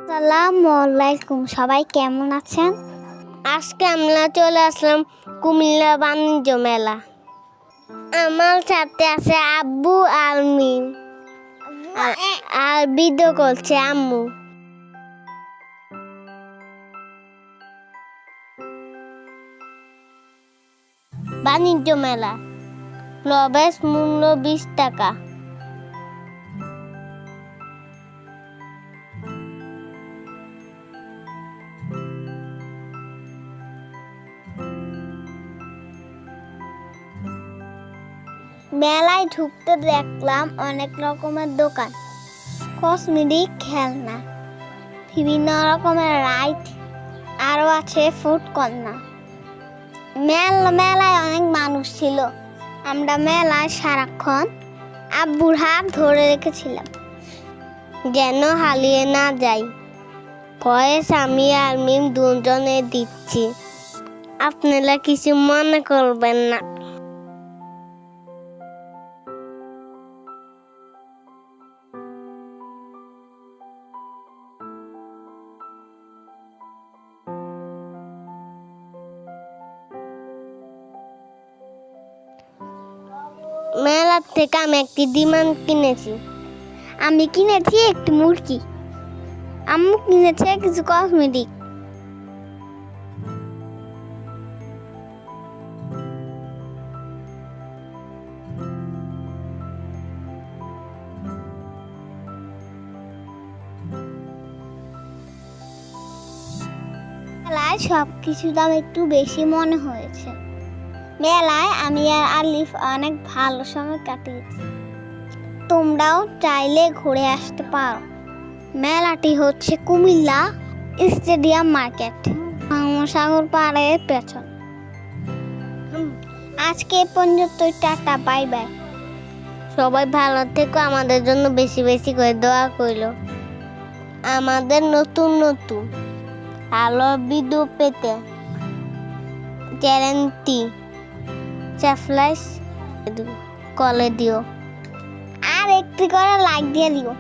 আসসালামু আলাইকুম, সবাই কেমন আছেন? আজকে আমরা চলে আসলাম কুমিল্লা বাণিজ্য মেলা। আমার সাথে আছে আব্বু আর মিম, আর ভিডিও করছে আম্মু। বাণিজ্য মেলা, প্রবেশ মূল্য 20 টাকা। মেলায় ঢুকতে দেখলাম অনেক রকমের দোকান, কসমেটিক, খেলনা, বিভিন্ন রকমের রাইড, আরও আছে ফুড কর্নার। মেলায় অনেক মানুষ ছিল। আমরা মেলায় সারাক্ষণ আব্বুর হাত ধরে রেখেছিলাম যেন হারিয়ে না যাই। ভয়েস আমি আর মিম দুজনে দিচ্ছি, আপনারা কিছু মনে করবেন না। মেলার থেকে আমি একটি ডিমান্ড কিনেছি। আমি কিনেছি একটি মুরগি, আম্মু কিনেছে কিছু কসমেটিক। মেলায় সবকিছু দাম একটু বেশি মনে হয়েছে। মেলায় আমি আর আলিফ অনেক ভালো সময় কাটিয়েছি। তোমরাও চাইলে ঘুরে আসতে পারো। মেলাটি হচ্ছে কুমিল্লা স্টেডিয়াম মার্কেট, সাগর পাড়ের পেছন। আজকে পর্যন্ত, টাটা, বাই বাই। সবাই ভালো থেকো, আমাদের জন্য বেশি বেশি করে দোয়া কইলো। আমাদের নতুন নতুন ভালো ভিডিও পেতে চ্যানেলটি সাবস্ক্রাইব করে দিও, আর একটি করে লাইক দিয়ে দিও।